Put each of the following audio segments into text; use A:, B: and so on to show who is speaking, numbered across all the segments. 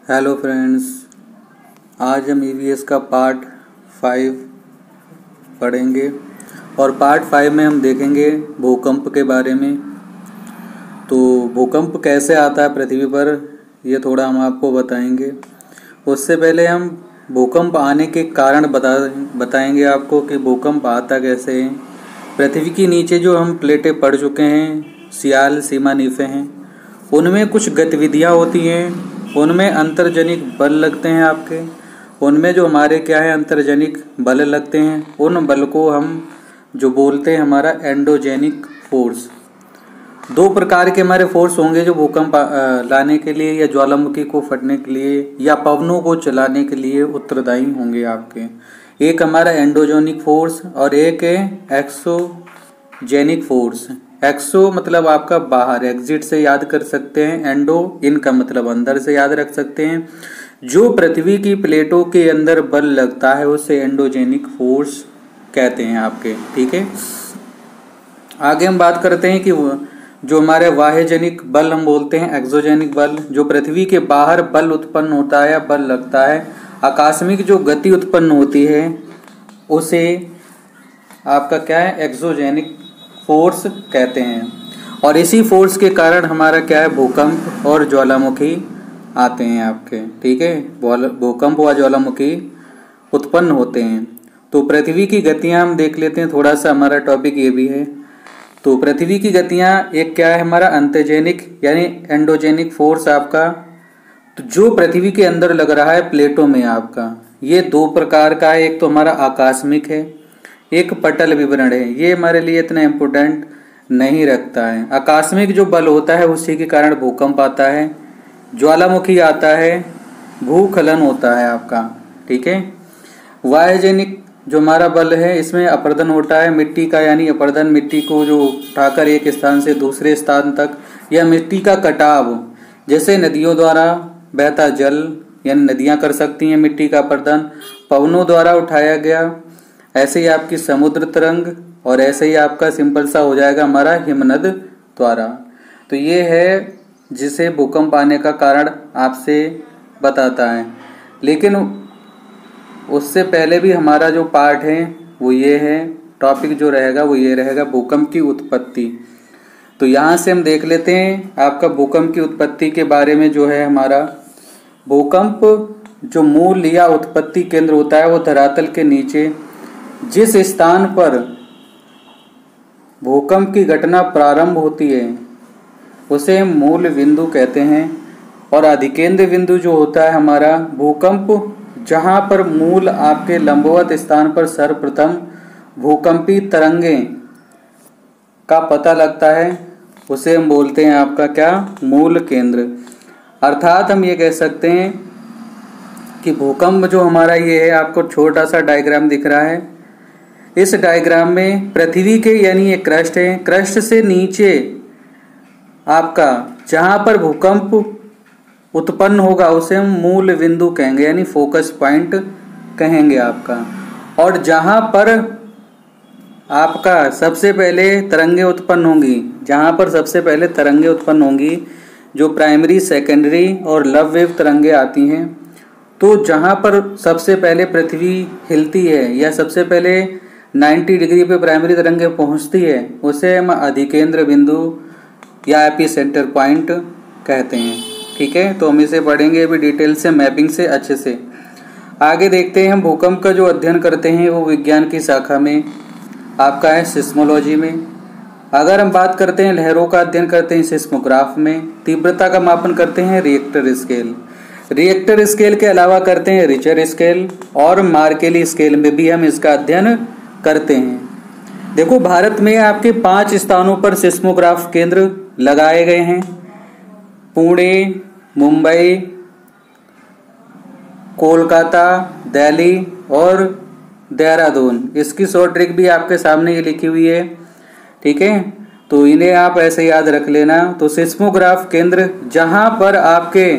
A: Hello friends, आज हम EVS का पार्ट 5 पढ़ेंगे और पार्ट 5 में हम देखेंगे भूकंप के बारे में। तो भूकंप कैसे आता है पृथ्वी पर, ये थोड़ा हम आपको बताएंगे। उससे पहले हम भूकंप आने के कारण बताएंगे आपको कि भूकंप आता कैसे है। पृथ्वी के नीचे जो हम प्लेटें पड़ चुके हैं, सियाल सीमा नीफे हैं, उनमें कुछ गतिविधियाँ होती हैं, उनमें अंतर्जनिक बल लगते हैं आपके। उनमें जो हमारे क्या है अंतर्जनिक बल लगते हैं, उन बल को हम जो बोलते हैं हमारा एंडोजेनिक फोर्स। दो प्रकार के हमारे फोर्स होंगे जो भूकंप लाने के लिए या ज्वालामुखी को फटने के लिए या पवनों को चलाने के लिए उत्तरदायी होंगे आपके। एक हमारा एंडोजेनिक फोर्स और एक है एक्सोजेनिक फोर्स। एक्सो मतलब आपका बाहर, एग्जिट से याद कर सकते हैं। एंडो इन का मतलब अंदर से याद रख सकते हैं। जो पृथ्वी की प्लेटों के अंदर बल लगता है उसे एंडोजेनिक फोर्स कहते हैं आपके। ठीक है, आगे हम बात करते हैं कि जो हमारे वाह्यजनिक बल हम बोलते हैं एक्सोजेनिक बल। जो पृथ्वी के बाहर बल उत्पन्न होता है या बल लगता है, आकस्मिक जो गति उत्पन्न होती है उसे आपका क्या है एक्सोजेनिक फोर्स कहते हैं। और इसी फोर्स के कारण हमारा क्या है भूकंप और ज्वालामुखी आते हैं आपके। ठीक है, भूकंप व ज्वालामुखी उत्पन्न होते हैं। तो पृथ्वी की गतियां हम देख लेते हैं, थोड़ा सा हमारा टॉपिक ये भी है। तो पृथ्वी की गतियां एक क्या है हमारा अंतर्जेनिक यानी एंडोजेनिक फोर्स आपका, तो जो पृथ्वी के अंदर लग रहा है प्लेटों में आपका, ये दो प्रकार का है। एक तो हमारा आकस्मिक है, एक पटल विवरण है। ये हमारे लिए इतना इम्पोर्टेंट नहीं रखता है। आकस्मिक जो बल होता है उसी के कारण भूकंप आता है, ज्वालामुखी आता है, भूस्खलन होता है आपका। ठीक है, वायुजनिक जो हमारा बल है इसमें अपरदन होता है मिट्टी का, यानी अपरदन मिट्टी को जो उठाकर एक स्थान से दूसरे स्थान तक, या मिट्टी का कटाव, जैसे नदियों द्वारा बहता जल यानी नदियां कर सकती हैं मिट्टी का अपरदन, पवनों द्वारा उठाया गया, ऐसे ही आपकी समुद्र तरंग, और ऐसे ही आपका सिंपल सा हो जाएगा हमारा हिमनद द्वारा। तो ये है जिसे भूकंप आने का कारण आपसे बताता है। लेकिन उससे पहले भी हमारा जो पार्ट है वो ये है, टॉपिक जो रहेगा वो ये रहेगा भूकंप की उत्पत्ति। तो यहाँ से हम देख लेते हैं आपका भूकंप की उत्पत्ति के बारे में। जो है हमारा भूकंप जो मूल या उत्पत्ति केंद्र होता है वो धरातल के नीचे जिस स्थान पर भूकंप की घटना प्रारंभ होती है उसे मूल बिंदु कहते हैं। और अधिकेंद्र बिंदु जो होता है हमारा भूकंप जहां पर मूल आपके लंबवत स्थान पर सर्वप्रथम भूकंपी तरंगें का पता लगता है उसे हम बोलते हैं आपका क्या मूल केंद्र। अर्थात हम ये कह सकते हैं कि भूकंप जो हमारा ये है, आपको छोटा सा डायग्राम दिख रहा है। इस डायग्राम में पृथ्वी के यानी ये क्रस्ट है, क्रस्ट से नीचे आपका जहां पर भूकंप उत्पन्न होगा उसे हम मूल बिंदु कहेंगे यानी फोकस पॉइंट कहेंगे आपका। और जहां पर आपका सबसे पहले तरंगे उत्पन्न होंगी, जहां पर सबसे पहले तरंगे उत्पन्न होंगी जो प्राइमरी, सेकेंडरी और लव वेव तरंगे आती हैं, तो जहां पर सबसे पहले पृथ्वी हिलती है या सबसे पहले 90 डिग्री पे प्राइमरी तरंगे पहुंचती है उसे हम अधिकेंद्र बिंदु या एपिसेंटर पॉइंट कहते हैं। ठीक है, तो हम इसे पढ़ेंगे अभी डिटेल से, मैपिंग से अच्छे से। आगे देखते हैं हम भूकंप का जो अध्ययन करते हैं वो विज्ञान की शाखा में आपका है सिस्मोलॉजी में। अगर हम बात करते हैं लहरों का अध्ययन करते हैं सिस्मोग्राफ में। तीव्रता का मापन करते हैं रिएक्टर स्केल। रिएक्टर स्केल के अलावा करते हैं रिचर स्केल और मार्केली स्केल में भी हम इसका अध्ययन करते हैं। देखो, भारत में आपके 5 स्थानों पर सिस्मोग्राफ केंद्र लगाए गए हैं, पुणे, मुंबई, कोलकाता, दिल्ली और देहरादून। इसकी शॉर्ट ट्रिक भी आपके सामने ये लिखी हुई है। ठीक है, तो इन्हें आप ऐसे याद रख लेना। तो सिस्मोग्राफ केंद्र जहां पर आपके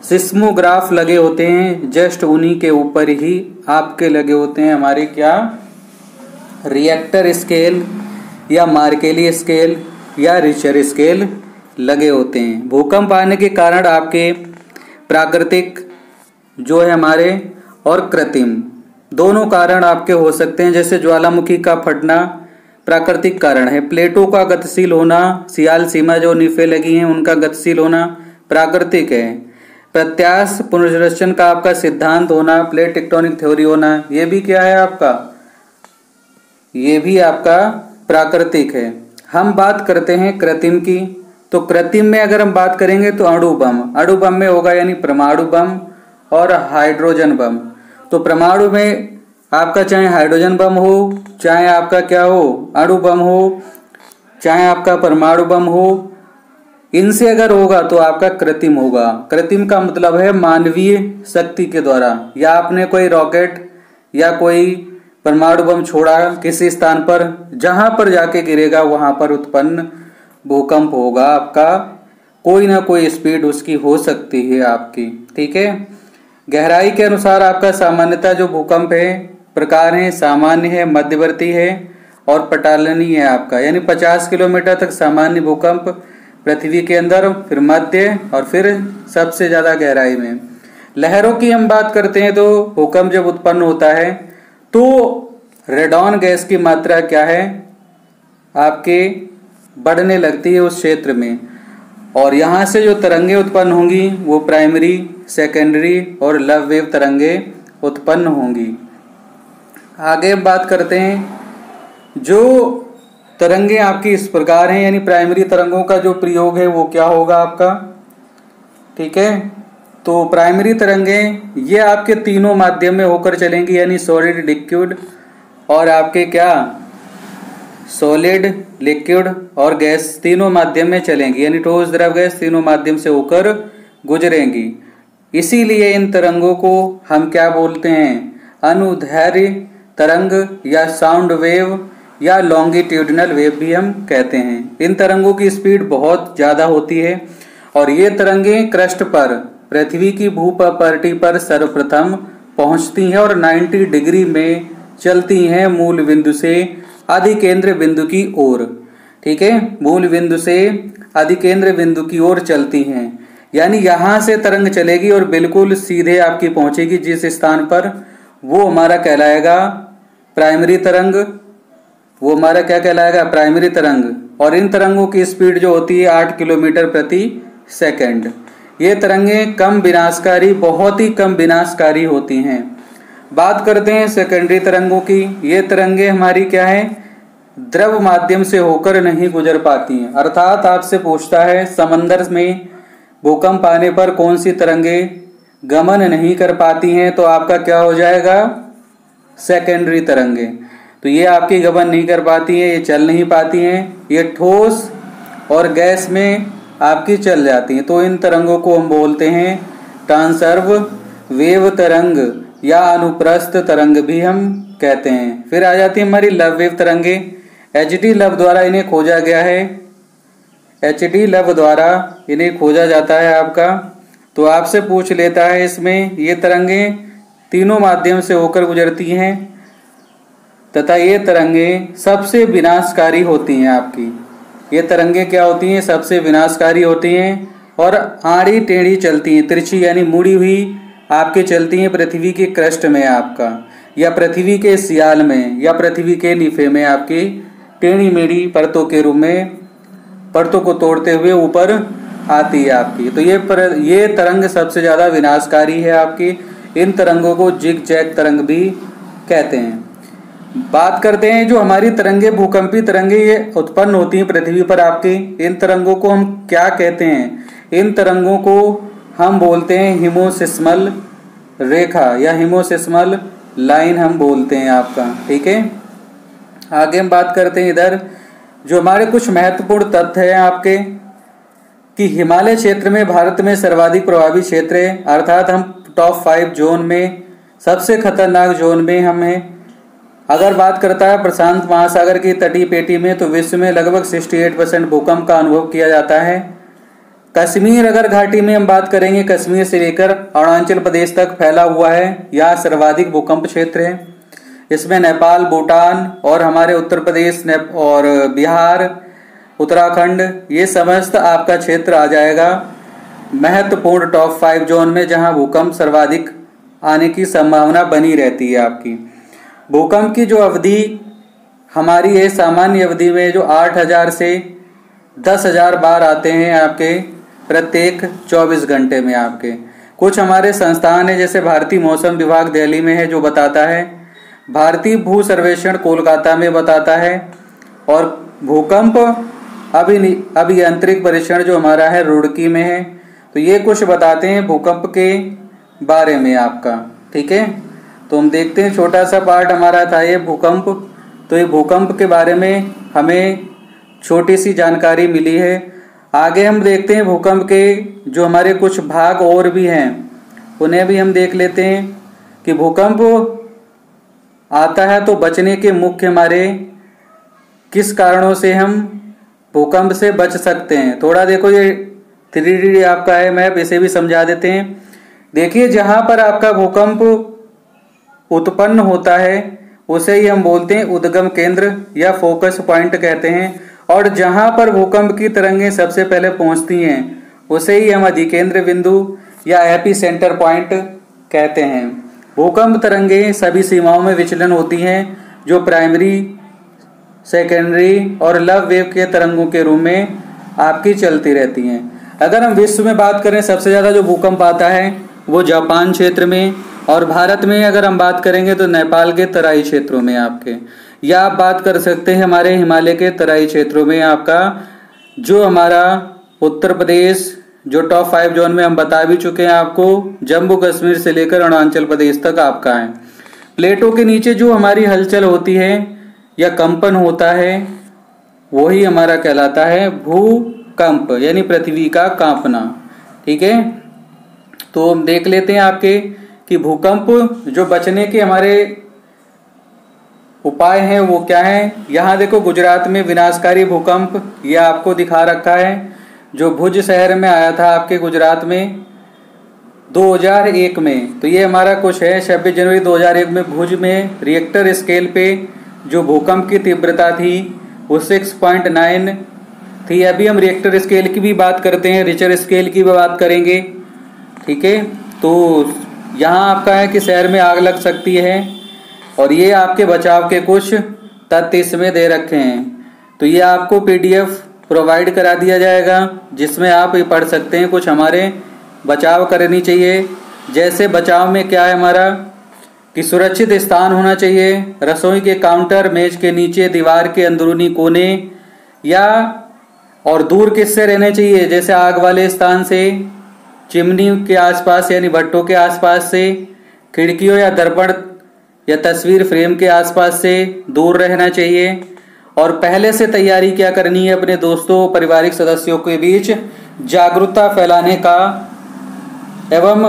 A: सिस्मोग्राफ लगे होते हैं जस्ट उन्हीं के ऊपर ही आपके लगे होते हैं हमारे क्या रिएक्टर स्केल या मार्केली स्केल या रिचर स्केल लगे होते हैं। भूकंप आने के कारण आपके प्राकृतिक जो है हमारे और कृत्रिम, दोनों कारण आपके हो सकते हैं। जैसे ज्वालामुखी का फटना प्राकृतिक कारण है, प्लेटों का गतिशील होना, सियाल सीमा जो नीफे लगी हैं उनका गतिशील होना प्राकृतिक है। प्रत्यास्थ पुनर्संरचन का आपका सिद्धांत होना, प्लेट टेक्टोनिक थ्योरी होना, ये भी क्या है आपका, ये भी आपका प्राकृतिक है। हम बात करते हैं कृत्रिम की, तो कृत्रिम में अगर हम बात करेंगे तो अणु बम में होगा, यानी परमाणु बम और हाइड्रोजन बम। तो परमाणु में आपका चाहे हाइड्रोजन बम हो, चाहे आपका क्या हो अणु बम हो, चाहे आपका परमाणु बम हो, इनसे अगर होगा तो आपका कृत्रिम होगा। कृत्रिम का मतलब है मानवीय शक्ति के द्वारा, या आपने कोई रॉकेट या कोई परमाणु बम छोड़ा किसी स्थान पर, जहां पर जाके गिरेगा वहां पर उत्पन्न भूकंप होगा आपका, कोई ना कोई स्पीड उसकी हो सकती है आपकी, ठीक है। गहराई के अनुसार आपका सामान्यतः जो भूकंप है प्रकार है, सामान्य है, मध्यवर्ती है और पटालनी है आपका, यानी 50 किलोमीटर तक सामान्य भूकंप पृथ्वी के अंदर, फिर मध्य और फिर सबसे ज्यादा गहराई में। लहरों की हम बात करते हैं तो भूकंप जब उत्पन्न होता है तो रेडॉन गैस की मात्रा क्या है आपके बढ़ने लगती है उस क्षेत्र में, और यहाँ से जो तरंगे उत्पन्न होंगी वो प्राइमरी, सेकेंडरी और लव वेव तरंगे उत्पन्न होंगी। आगे बात करते हैं जो तरंगे आपकी इस प्रकार हैं, यानी प्राइमरी तरंगों का जो प्रयोग है वो क्या होगा आपका, ठीक है। तो प्राइमरी तरंगे ये आपके तीनों माध्यम में होकर चलेंगी, यानी सॉलिड, लिक्विड और आपके क्या सॉलिड, लिक्विड और गैस, तीनों माध्यम में चलेंगी, यानी ठोस, द्रव, गैस तीनों माध्यम से होकर गुजरेंगी। इसीलिए इन तरंगों को हम क्या बोलते हैं, अनुदैर्ध्य तरंग या साउंड वेव या लॉन्गिट्यूडिनल वेव भी हम कहते हैं। इन तरंगों की स्पीड बहुत ज़्यादा होती है और ये तरंगें क्रस्ट पर, पृथ्वी की भूपटल पर सर्वप्रथम पहुंचती हैं और 90 डिग्री में चलती हैं मूल बिंदु से अधिकेंद्र बिंदु की ओर, ठीक है। मूल बिंदु से अधिकेंद्र बिंदु की ओर चलती हैं, यानी यहाँ से तरंग चलेगी और बिल्कुल सीधे आपकी पहुंचेगी जिस स्थान पर, वो हमारा कहलाएगा प्राइमरी तरंग, वो हमारा क्या कहलाएगा प्राइमरी तरंग। और इन तरंगों की स्पीड जो होती है 8 किलोमीटर प्रति सेकंड। ये तरंगें कम विनाशकारी, बहुत ही कम विनाशकारी होती हैं। बात करते हैं सेकेंडरी तरंगों की। ये तरंगें हमारी क्या है, द्रव माध्यम से होकर नहीं गुजर पाती हैं, अर्थात आपसे पूछता है समंदर में भूकंप आने पर कौन सी तरंगें गमन नहीं कर पाती हैं, तो आपका क्या हो जाएगा सेकेंडरी तरंगें। तो ये आपकी गमन नहीं कर पाती हैं, ये चल नहीं पाती हैं, ये ठोस और गैस में आपकी चल जाती हैं। तो इन तरंगों को हम बोलते हैं ट्रांसवर्स वेव तरंग या अनुप्रस्थ तरंग भी हम कहते हैं। फिर आ जाती है हमारी लव वेव तरंगे। एच.डी. लव द्वारा इन्हें खोजा गया है, एच.डी. लव द्वारा इन्हें खोजा जाता है आपका। तो आपसे पूछ लेता है इसमें ये तरंगें तीनों माध्यम से होकर गुजरती हैं तथा ये तरंगें सबसे विनाशकारी होती हैं आपकी। ये तरंगें क्या होती हैं, सबसे विनाशकारी होती हैं और आड़ी टेढ़ी चलती हैं, तिरछी यानी मुड़ी हुई आपके चलती हैं पृथ्वी के क्रस्ट में आपका, या पृथ्वी के सियाल में, या पृथ्वी के नीफे में आपकी टेढ़ी मेढ़ी परतों के रूप में परतों को तोड़ते हुए ऊपर आती है आपकी। तो ये तरंग सबसे ज़्यादा विनाशकारी है आपकी। इन तरंगों को जिग जैग तरंग भी कहते हैं। बात करते हैं जो हमारी तरंगे, भूकंपी तरंगे ये उत्पन्न होती हैं पृथ्वी पर आपकी, इन तरंगों को हम क्या कहते हैं, इन तरंगों को हम बोलते हैं हिमोसिस्मल रेखा या हिमोसिस्मल लाइन हम बोलते हैं आपका, ठीक है। आगे हम बात करते हैं इधर जो हमारे कुछ महत्वपूर्ण तथ्य हैं आपके, कि हिमालय क्षेत्र में भारत में सर्वाधिक प्रभावी क्षेत्र है, अर्थात हम टॉप 5 जोन में, सबसे खतरनाक जोन में हम हैं। अगर बात करता है प्रशांत महासागर की तटीय पेटी में, तो विश्व में लगभग 68% भूकंप का अनुभव किया जाता है। कश्मीर अगर घाटी में हम बात करेंगे, कश्मीर से लेकर अरुणाचल प्रदेश तक फैला हुआ है, यह सर्वाधिक भूकंप क्षेत्र है। इसमें नेपाल, भूटान और हमारे उत्तर प्रदेश और बिहार, उत्तराखंड, ये समस्त आपका क्षेत्र आ जाएगा। महत्वपूर्ण टॉप 5 जोन में जहां भूकंप सर्वाधिक आने की संभावना बनी रहती है आपकी। भूकंप की जो अवधि हमारी है, सामान्य अवधि में जो 8000 से 10,000 बार आते हैं आपके प्रत्येक 24 घंटे में आपके। कुछ हमारे संस्थान है जैसे भारतीय मौसम विभाग दिल्ली में है जो बताता है, भारतीय भू सर्वेक्षण कोलकाता में बताता है, और भूकंप अभियांत्रिक परीक्षण जो हमारा है रुड़की में है। तो ये कुछ बताते हैं भूकंप के बारे में आपका, ठीक है। तो हम देखते हैं, छोटा सा पार्ट हमारा था ये भूकंप। तो ये भूकंप के बारे में हमें छोटी सी जानकारी मिली है। आगे हम देखते हैं भूकंप के जो हमारे कुछ भाग और भी हैं उन्हें भी हम देख लेते हैं कि भूकंप आता है तो बचने के मुख्य हमारे किस कारणों से हम भूकंप से बच सकते हैं। थोड़ा देखो, ये 3D आपका है मैप, इसे भी समझा देते हैं। देखिए, जहां पर आपका भूकंप उत्पन्न होता है उसे ही हम बोलते हैं उद्गम केंद्र या फोकस पॉइंट कहते हैं, और जहां पर भूकंप की तरंगें सबसे पहले पहुंचती हैं उसे ही हम अधिकेंद्र बिंदु या एपी सेंटर पॉइंट कहते हैं। भूकंप तरंगें सभी सीमाओं में विचलन होती हैं जो प्राइमरी, सेकेंडरी और लव वेव के तरंगों के रूप में आपकी चलती रहती हैं। अगर हम विश्व में बात करें, सबसे ज़्यादा जो भूकंप आता है वो जापान क्षेत्र में, और भारत में अगर हम बात करेंगे तो नेपाल के तराई क्षेत्रों में आपके, या आप बात कर सकते हैं हमारे हिमालय के तराई क्षेत्रों में आपका। जो हमारा उत्तर प्रदेश जो टॉप 5 जोन में हम बता भी चुके हैं आपको, जम्मू कश्मीर से लेकर अरुणाचल प्रदेश तक आपका है। प्लेटों के नीचे जो हमारी हलचल होती है या कंपन होता है वही हमारा कहलाता है भूकंप, यानी पृथ्वी का कांपना, ठीक है। तो हम देख लेते हैं आपके कि भूकंप जो बचने के हमारे उपाय हैं वो क्या है। यहाँ देखो, गुजरात में विनाशकारी भूकंप ये आपको दिखा रखा है जो भुज शहर में आया था आपके गुजरात में 2001 में। तो ये हमारा कुछ है, 26 जनवरी 2001 में भुज में रिएक्टर स्केल पे जो भूकंप की तीव्रता थी वो 6.9 थी। अभी हम रिएक्टर स्केल की भी बात करते हैं, रिचर स्केल की भी बात करेंगे, ठीक है। तो यहाँ आपका है कि शहर में आग लग सकती है, और ये आपके बचाव के कुछ तथ्य इसमें दे रखे हैं। तो ये आपको PDF प्रोवाइड करा दिया जाएगा जिसमें आप ये पढ़ सकते हैं कुछ हमारे बचाव करनी चाहिए। जैसे बचाव में क्या है हमारा कि सुरक्षित स्थान होना चाहिए, रसोई के काउंटर, मेज के नीचे, दीवार के अंदरूनी कोने, या और दूर किससे रहने चाहिए, जैसे आग वाले स्थान से, चिमनी के आसपास यानी भट्टों के आसपास से, खिड़कियों या दर्पण या तस्वीर फ्रेम के आसपास से दूर रहना चाहिए। और पहले से तैयारी क्या करनी है, अपने दोस्तों, पारिवारिक सदस्यों के बीच जागरूकता फैलाने का एवं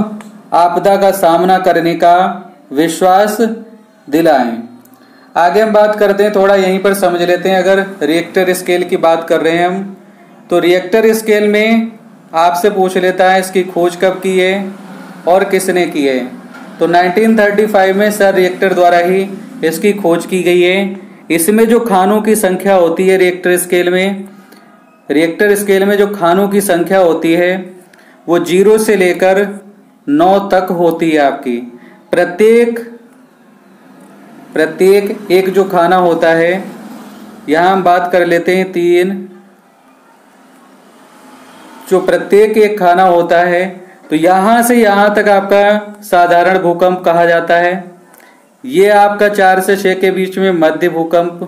A: आपदा का सामना करने का विश्वास दिलाएं। आगे हम बात करते हैं, थोड़ा यहीं पर समझ लेते हैं। अगर रिएक्टर स्केल की बात कर रहे हैं हम, तो रिएक्टर स्केल में आपसे पूछ लेता है इसकी खोज कब की है और किसने की है। तो 1935 में सर रिएक्टर द्वारा ही इसकी खोज की गई है। इसमें जो खानों की संख्या होती है रिएक्टर स्केल में जो खानों की संख्या होती है वो 0 से लेकर 9 तक होती है आपकी। प्रत्येक एक जो खाना होता है, यहाँ हम बात कर लेते हैं 3, जो प्रत्येक एक खाना होता है तो यहाँ से यहाँ तक आपका साधारण भूकंप कहा जाता है। ये आपका 4 से 6 के बीच में मध्य भूकंप,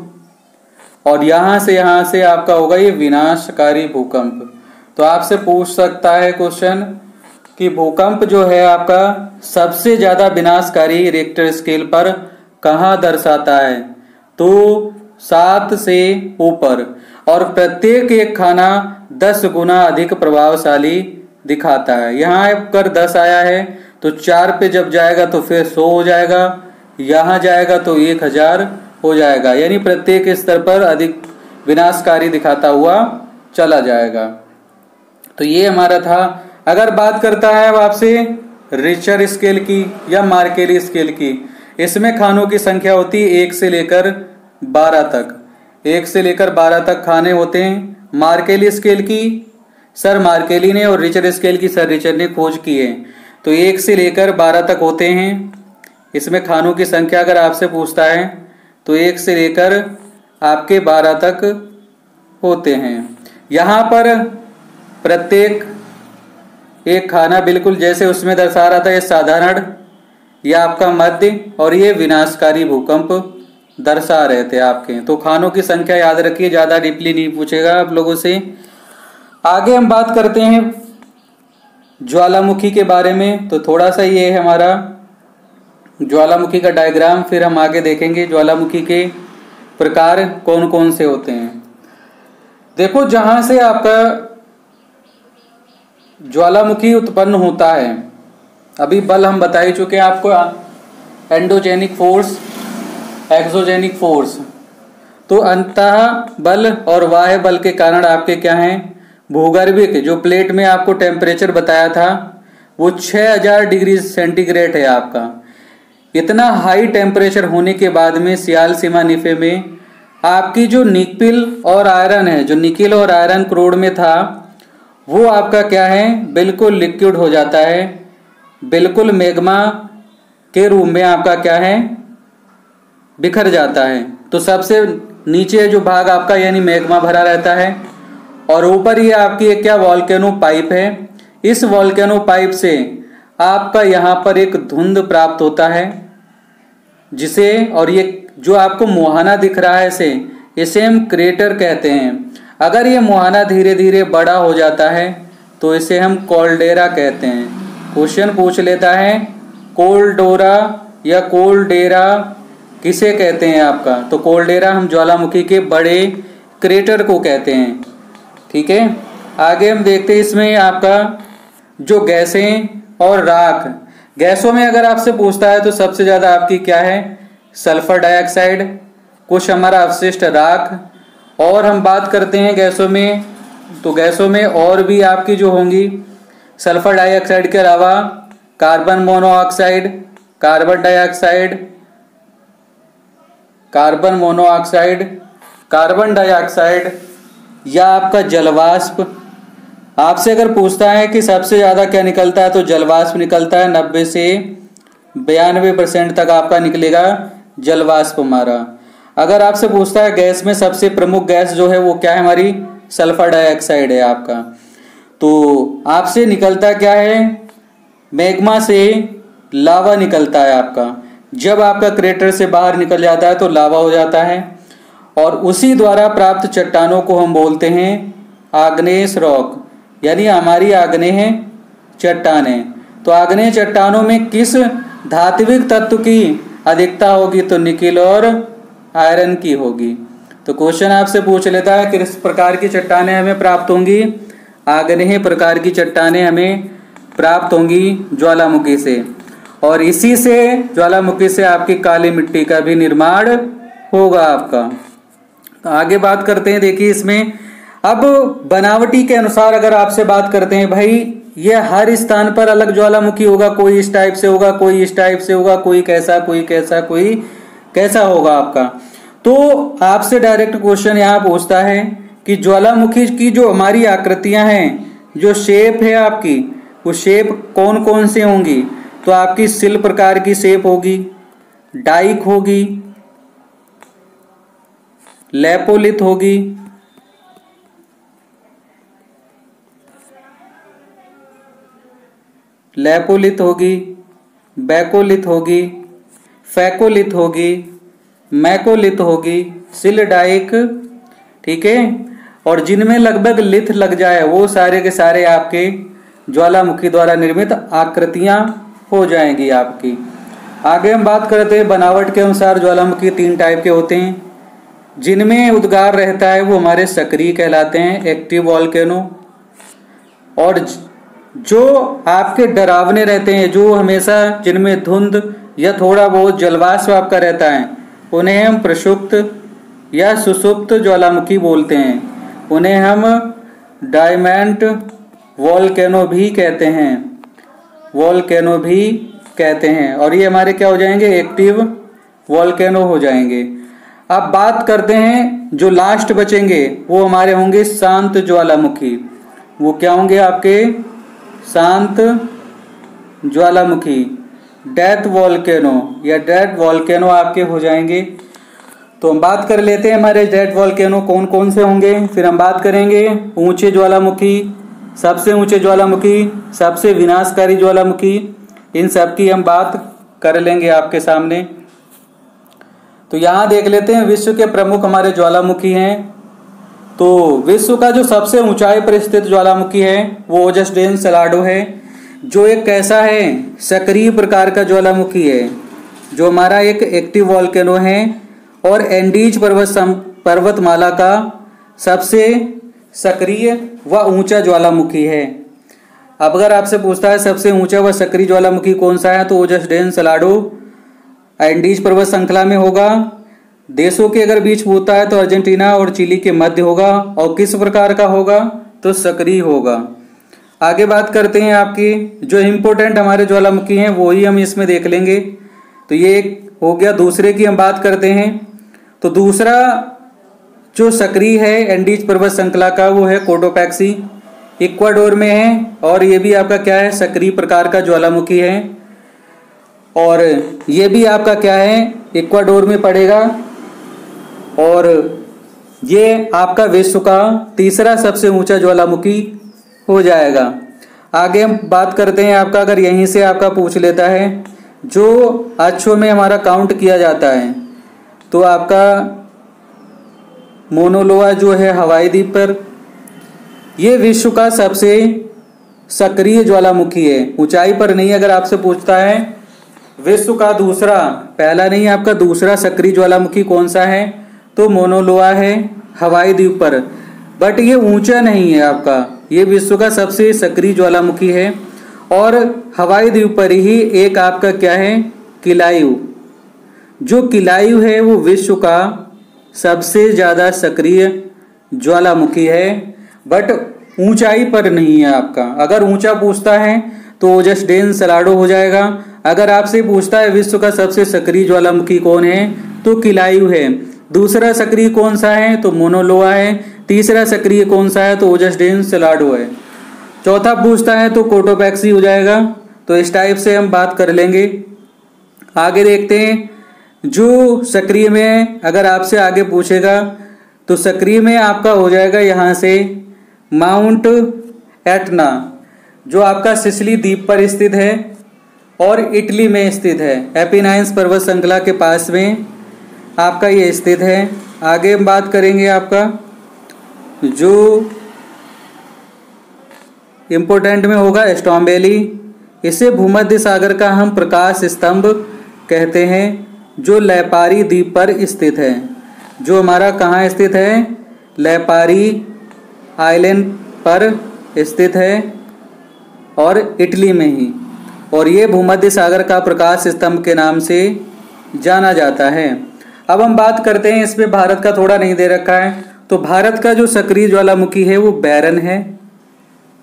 A: और यहाँ से आपका होगा ये विनाशकारी भूकंप। तो आपसे पूछ सकता है क्वेश्चन कि भूकंप जो है आपका सबसे ज्यादा विनाशकारी रिएक्टर स्केल पर कहाँ दर्शाता है, तो 7 से ऊपर, और प्रत्येक एक खाना 10 गुना अधिक प्रभावशाली दिखाता है। यहाँ पर 10 आया है तो 4 पे जब जाएगा तो फिर 100 हो जाएगा, यहाँ जाएगा तो 1000 हो जाएगा, यानी प्रत्येक स्तर पर अधिक विनाशकारी दिखाता हुआ चला जाएगा। तो ये हमारा था। अगर बात करता है अब आपसे रिचर स्केल की या मार्केली स्केल की, इसमें खानों की संख्या होती है 1 से लेकर 12 तक। 1 से लेकर 12 तक खाने होते हैं। मार्केली स्केल की सर मार्केली ने और रिचर्ड स्केल की सर रिचर्ड ने खोज की है। तो 1 से लेकर 12 तक होते हैं। इसमें खानों की संख्या अगर आपसे पूछता है तो 1 से लेकर आपके 12 तक होते हैं। यहाँ पर प्रत्येक एक खाना बिल्कुल जैसे उसमें दर्शा रहा था, ये साधारण, यह आपका मध्य और ये विनाशकारी भूकंप दर्शा रहे थे आपके। तो खानों की संख्या याद रखिए, ज़्यादा डीपली नहीं पूछेगा आप लोगों से। आगे हम बात करते हैं ज्वालामुखी के बारे में। तो थोड़ा सा ये है हमारा ज्वालामुखी का डायग्राम, फिर हम आगे देखेंगे ज्वालामुखी के प्रकार कौन कौन से होते हैं। देखो, जहां से आपका ज्वालामुखी उत्पन्न होता है, अभी बल हम बता ही चुके हैं आपको, एंडोजेनिक फोर्स, एक्सोजेनिक फोर्स। तो अंतः बल और बाह्य बल के कारण आपके क्या हैं, भूगर्भिक जो प्लेट में आपको टेम्परेचर बताया था वो 6000 डिग्री सेंटीग्रेड है आपका। इतना हाई टेम्परेचर होने के बाद में सियाल सीमा निफे में आपकी जो निकिल और आयरन है, जो निकिल और आयरन क्रोड में था, वो आपका क्या है, बिल्कुल लिक्विड हो जाता है, बिल्कुल मैग्मा के रूप में आपका क्या है, बिखर जाता है। तो सबसे नीचे जो भाग आपका यानी मैग्मा भरा रहता है और ऊपर ये आपकी एक क्या वॉल्केनो पाइप है। इस वॉल्केनो पाइप से आपका यहाँ पर एक धुंध प्राप्त होता है, जिसे, और ये जो आपको मुहाना दिख रहा है इसे हम क्रेटर कहते हैं। अगर ये मुहाना धीरे धीरे बड़ा हो जाता है तो इसे हम कोल्डेरा कहते हैं। क्वेश्चन पूछ लेता है कोल्डोरा या कोल्डेरा किसे कहते हैं आपका, तो कोल्डेरा हम ज्वालामुखी के बड़े क्रेटर को कहते हैं। ठीक है, आगे हम देखते हैं इसमें आपका जो गैसें और राख। गैसों में अगर आपसे पूछता है तो सबसे ज़्यादा आपकी क्या है, सल्फर डाइऑक्साइड, कुछ हमारा अवशिष्ट राख। और हम बात करते हैं गैसों में, तो गैसों में और भी आपकी जो होंगी सल्फर डाइऑक्साइड के अलावा carbon monoxide, carbon dioxide, carbon monoxide, carbon dioxide या आपका जलवाष्प। आपसे अगर पूछता है कि सबसे ज़्यादा क्या निकलता है तो जलवाष्प निकलता है, 90 से 92% तक आपका निकलेगा जलवाष्प हमारा। अगर आपसे पूछता है गैस में सबसे प्रमुख गैस जो है वो क्या है, हमारी सल्फर डाइऑक्साइड है आपका। तो आपसे निकलता क्या है, मैग्मा से लावा निकलता है आपका। जब आपका क्रेटर से बाहर निकल जाता है तो लावा हो जाता है और उसी द्वारा प्राप्त चट्टानों को हम बोलते हैं आग्नेय रॉक, यानी हमारी आग्नेय चट्टानें। तो आग्नेय चट्टानों में किस धात्विक तत्व की अधिकता होगी, तो निकिल और आयरन की होगी। तो क्वेश्चन आपसे पूछ लेता है किस प्रकार की चट्टानें हमें प्राप्त होंगी, आग्नेय प्रकार की चट्टानें हमें प्राप्त होंगी ज्वालामुखी से, और इसी से ज्वालामुखी से आपकी काली मिट्टी का भी निर्माण होगा आपका। तो आगे बात करते हैं, देखिए इसमें अब बनावटी के अनुसार अगर आपसे बात करते हैं, भाई ये हर स्थान पर अलग ज्वालामुखी होगा, कोई इस टाइप से होगा, कोई इस टाइप से होगा, कोई कैसा, कोई कैसा, कोई कैसा होगा आपका। तो आपसे डायरेक्ट क्वेश्चन यहाँ पूछता है कि ज्वालामुखी की जो हमारी आकृतियां हैं, जो शेप है आपकी, वो शेप कौन कौन से होंगी, तो आपकी सिल प्रकार की शेप होगी, डाइक होगी, लेपोलिथ होगी, लेपोलिथ होगी, बैकोलिथ होगी, फैकोलिथ होगी, मैकोलिथ होगी, सिल डाइक। ठीक है, और जिनमें लगभग लिथ लग जाए वो सारे के सारे आपके ज्वालामुखी द्वारा निर्मित आकृतियां हो जाएंगी आपकी। आगे हम बात करते हैं बनावट के अनुसार ज्वालामुखी 3 टाइप के होते हैं। जिनमें उद्गार रहता है वो हमारे सक्रिय कहलाते हैं, एक्टिव वॉल्केनो, और जो आपके डरावने रहते हैं, जो हमेशा जिनमें धुंध या थोड़ा बहुत जलवाष्प आपका रहता है, उन्हें हम प्रसुप्त या सुसुप्त ज्वालामुखी बोलते हैं। उन्हें हम डायमंड वॉल्केनो भी कहते हैं, वॉल्केनो भी कहते हैं, और ये हमारे क्या हो जाएंगे, एक्टिव वॉल्केनो हो जाएंगे। अब बात करते हैं जो लास्ट बचेंगे वो हमारे होंगे शांत ज्वालामुखी। वो क्या होंगे आपके शांत ज्वालामुखी, डेथ वॉल्केनो या डेड वॉल्केनो आपके हो जाएंगे। तो हम बात कर लेते हैं हमारे डेड वॉल्केनो कौन कौन से होंगे। फिर हम बात करेंगे ऊंचे ज्वालामुखी, सबसे ऊंचे ज्वालामुखी, सबसे विनाशकारी ज्वालामुखी, इन सब की हम बात कर लेंगे आपके सामने। तो यहाँ देख लेते हैं विश्व के प्रमुख हमारे ज्वालामुखी हैं। तो विश्व का जो सबसे ऊंचाई पर स्थित ज्वालामुखी है वो ओजस्डेन सेलाडो है, जो एक कैसा है, सक्रिय प्रकार का ज्वालामुखी है, जो हमारा एक एक्टिव वॉल्केनो है और एंडीज पर्वतमाला का सबसे सक्रिय व ऊंचा ज्वालामुखी है। अब अगर आपसे पूछता है सबसे ऊंचा व सक्रिय ज्वालामुखी कौन सा है, तो ओजस्डेन सेलाडो एंडीज पर्वत श्रृंखला में होगा। देशों के अगर बीच पूछता है तो अर्जेंटीना और चिली के मध्य होगा, और किस प्रकार का होगा, तो सक्रिय होगा। आगे बात करते हैं आपकी जो इम्पोर्टेंट हमारे ज्वालामुखी हैं वही हम इसमें देख लेंगे। तो ये एक हो गया। दूसरे की हम बात करते हैं। तो दूसरा जो सक्रिय है एंडीज पर्वत श्रृंखला का वो है कोटोपैक्सी, इक्वाडोर में है, और ये भी आपका क्या है, सक्रिय प्रकार का ज्वालामुखी है, और ये भी आपका क्या है, इक्वाडोर में पड़ेगा, और ये आपका विश्व का तीसरा सबसे ऊंचा ज्वालामुखी हो जाएगा। आगे हम बात करते हैं आपका, अगर यहीं से आपका पूछ लेता है जो अच्छों में हमारा काउंट किया जाता है, तो आपका मोनोलोआ जो है हवाई द्वीप पर, ये विश्व का सबसे सक्रिय ज्वालामुखी है, ऊंचाई पर नहीं। अगर आपसे पूछता है विश्व का दूसरा, पहला नहीं आपका दूसरा सक्रिय ज्वालामुखी कौन सा है, तो मोनोलोआ है हवाई द्वीप पर, बट ये ऊंचा नहीं है आपका, ये विश्व का सबसे सक्रिय ज्वालामुखी है। और हवाई द्वीप पर ही एक आपका क्या है, किलायु, जो किलायु है वो विश्व का सबसे ज़्यादा सक्रिय ज्वालामुखी है, बट ऊंचाई पर नहीं है आपका। अगर ऊंचा पूछता है तो ओजस्डेन सेलाडो हो जाएगा। अगर आपसे पूछता है विश्व का सबसे सक्रिय ज्वालामुखी कौन है, तो किलायु है। दूसरा सक्रिय कौन सा है, तो मोनोलोआ है। तीसरा सक्रिय कौन सा है, तो ओजस्डेन सेलाडो है। चौथा पूछता है तो कोटोपैक्सी हो जाएगा। तो इस टाइप से हम बात कर लेंगे। आगे देखते हैं जो सक्रिय में अगर आपसे आगे पूछेगा तो सक्रिय में आपका हो जाएगा यहाँ से माउंट एटना, जो आपका सिसिली द्वीप पर स्थित है और इटली में स्थित है, एपिनाइन्स पर्वत श्रृंखला के पास में आपका ये स्थित है। आगे हम बात करेंगे आपका जो इम्पोर्टेंट में होगा स्टोम्बेली, इसे भूमध्य सागर का हम प्रकाश स्तंभ कहते हैं, जो लैपारी द्वीप पर स्थित है, जो हमारा कहाँ स्थित है, लैपारी आइलैंड पर स्थित है और इटली में ही, और ये भूमध्य सागर का प्रकाश स्तंभ के नाम से जाना जाता है। अब हम बात करते हैं इसमें भारत का थोड़ा नहीं दे रखा है। तो भारत का जो सक्रिय ज्वालामुखी है वो बैरन है।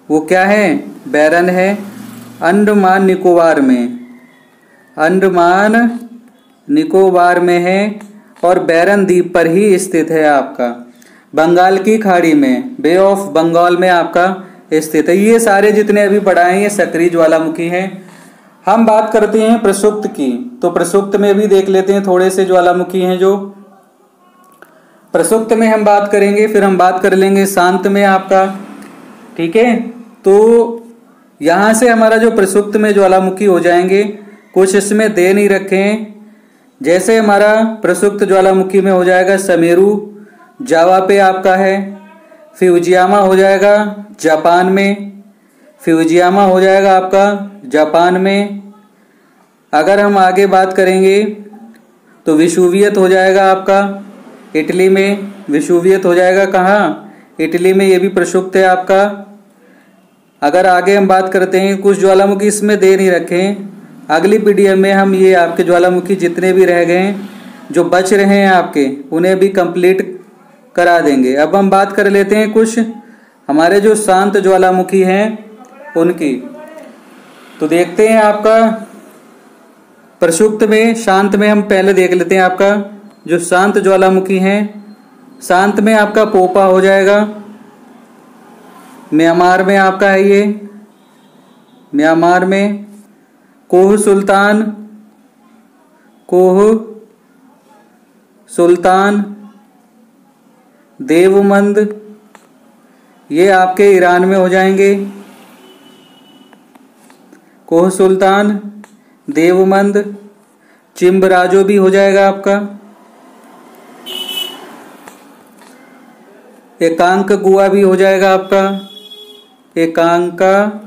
A: वो क्या है, बैरन है, अंडमान निकोबार में, अंडमान निकोबार में है, और बैरन द्वीप पर ही स्थित है आपका, बंगाल की खाड़ी में, बे ऑफ बंगाल में आपका स्थित है। ये सारे जितने अभी पढ़ाए हैं ये सक्रिय ज्वालामुखी हैं। हम बात करते हैं प्रसुप्त की। तो प्रसुप्त में भी देख लेते हैं थोड़े से ज्वालामुखी हैं जो प्रसुप्त में हम बात करेंगे। फिर हम बात कर लेंगे शांत में आपका, ठीक है। तो यहाँ से हमारा जो प्रसुप्त में ज्वालामुखी हो जाएंगे, कुछ इसमें दे नहीं रखे हैं। जैसे हमारा प्रसुप्त ज्वालामुखी में हो जाएगा समेरू, जावा पे आपका है, फ्यूजियामा हो जाएगा जापान में, फ्यूजियामा हो जाएगा आपका जापान में। अगर हम आगे बात करेंगे तो विशुवियत हो जाएगा आपका इटली में, विशुवियत हो जाएगा कहाँ, इटली में, ये भी प्रसुप्त है आपका। अगर आगे हम बात करते हैं, कुछ ज्वालामुखी इसमें दे नहीं रखे हैं, अगली पीडीएफ में हम ये आपके ज्वालामुखी जितने भी रह गए हैं जो बच रहे हैं आपके, उन्हें भी कंप्लीट करा देंगे। अब हम बात कर लेते हैं कुछ हमारे जो शांत ज्वालामुखी हैं उनकी। तो देखते हैं आपका प्रसुप्त में, शांत में हम पहले देख लेते हैं आपका जो शांत ज्वालामुखी हैं। शांत में आपका पोपा हो जाएगा, म्यांमार में आपका है ये, म्यांमार में। कोह सुल्तान देवबंद, ये आपके ईरान में हो जाएंगे। कोह सुल्तान देवबंद, चिम्बराजो भी हो जाएगा आपका। एकांकगुआ भी हो जाएगा आपका, एकांकागुआ।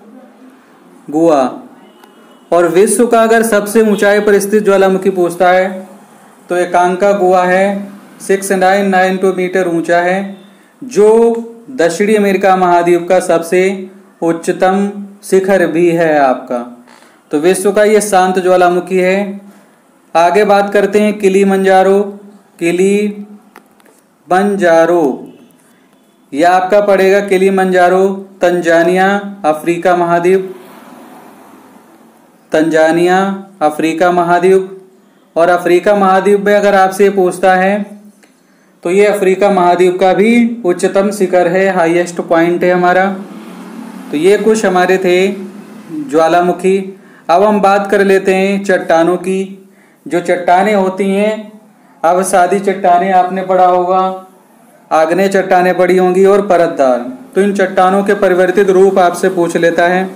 A: और विश्व का अगर सबसे ऊंचाई पर स्थित ज्वालामुखी पूछता है तो एकांकागुआ है, 692 मीटर ऊंचा है, जो दक्षिणी अमेरिका महाद्वीप का सबसे उच्चतम शिखर भी है आपका। तो विश्व का ये शांत ज्वालामुखी है। आगे बात करते हैं किलिमंजारो। किलिमंजारो यह आपका पड़ेगा किलिमंजारो, तंजानिया, अफ्रीका महाद्वीप, तंजानिया अफ्रीका महाद्वीप। और अफ्रीका महाद्वीप में अगर आपसे पूछता है तो ये अफ्रीका महाद्वीप का भी उच्चतम शिखर है, हाईएस्ट पॉइंट है हमारा। तो ये कुछ हमारे थे ज्वालामुखी। अब हम बात कर लेते हैं चट्टानों की। जो चट्टानें होती हैं, अब सादी चट्टानें आपने पढ़ा होगा, आग्नेय चट्टानें पढ़ी होंगी और परतदार। तो इन चट्टानों के परिवर्तित रूप आपसे पूछ लेता है।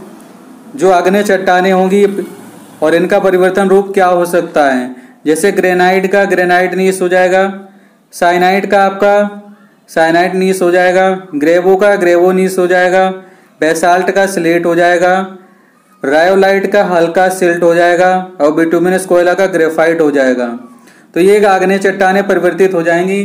A: जो आग्नेय चट्टानें होंगी और इनका परिवर्तन रूप क्या हो सकता है, जैसे ग्रेनाइट का ग्रेनाइट नीस हो जाएगा, साइनाइट का आपका साइनाइट नीस हो जाएगा, ग्रेवो का ग्रेवो नीस हो जाएगा, बेसाल्ट का स्लेट हो जाएगा, रायोलाइट का हल्का सिल्ट हो जाएगा और बिटुमिनस कोयला का ग्रेफाइट हो जाएगा। तो ये आग्नेय चट्टानें परिवर्तित हो जाएंगी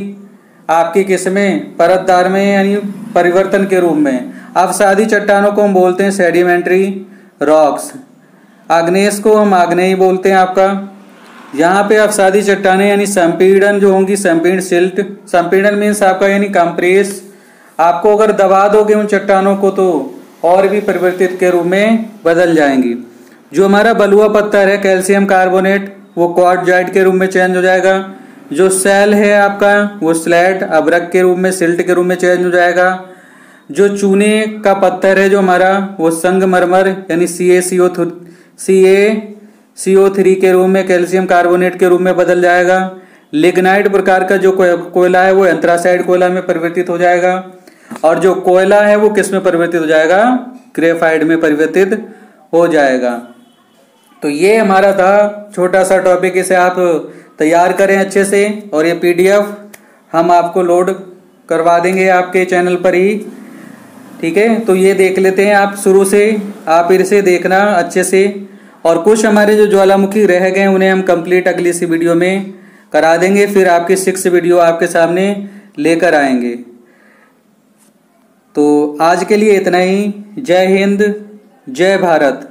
A: आपकी किसमें, परतदार में, यानी परिवर्तन के रूप में। अब सादी चट्टानों को हम बोलते हैं सेडिमेंट्री रॉक्स, आग्नेयस को हम आग्नेय बोलते हैं आपका। यहाँ पे अब सादी चट्टानें यानी संपीड़न जो होंगी, संपीड़न सिल्ट, संपीड़न मीन्स आपका यानी कंप्रेस। आपको अगर दबा दोगे उन चट्टानों को तो और भी परिवर्तित के रूप में बदल जाएंगी। जो हमारा बलुआ पत्थर है कैल्शियम कार्बोनेट, वो क्वार्टजाइट के रूप में चेंज हो जाएगा। जो सेल है आपका वो स्लेट अब्रक के रूप में, सिल्ट के रूप में चेंज हो जाएगा। जो चूने का पत्थर है जो हमारा, वो संगमरमर यानी CaCO3 के रूप में, कैल्शियम कार्बोनेट के रूप में बदल जाएगा। लिग्नाइट प्रकार का जो कोयला है वो एंथ्रासाइड कोयला में परिवर्तित हो जाएगा। और जो कोयला है वो किस में परिवर्तित हो जाएगा, ग्रेफाइट में परिवर्तित हो जाएगा। तो ये हमारा था छोटा सा टॉपिक, इसे आप तैयार करें अच्छे से और ये PDF हम आपको लोड करवा देंगे आपके चैनल पर ही, ठीक है। तो ये देख लेते हैं आप शुरू से, आप इसे देखना अच्छे से। और कुछ हमारे जो ज्वालामुखी रह गए उन्हें हम कंप्लीट अगली सी वीडियो में करा देंगे, फिर आपकी 6 वीडियो आपके सामने लेकर आएंगे। तो आज के लिए इतना ही। जय हिंद, जय भारत।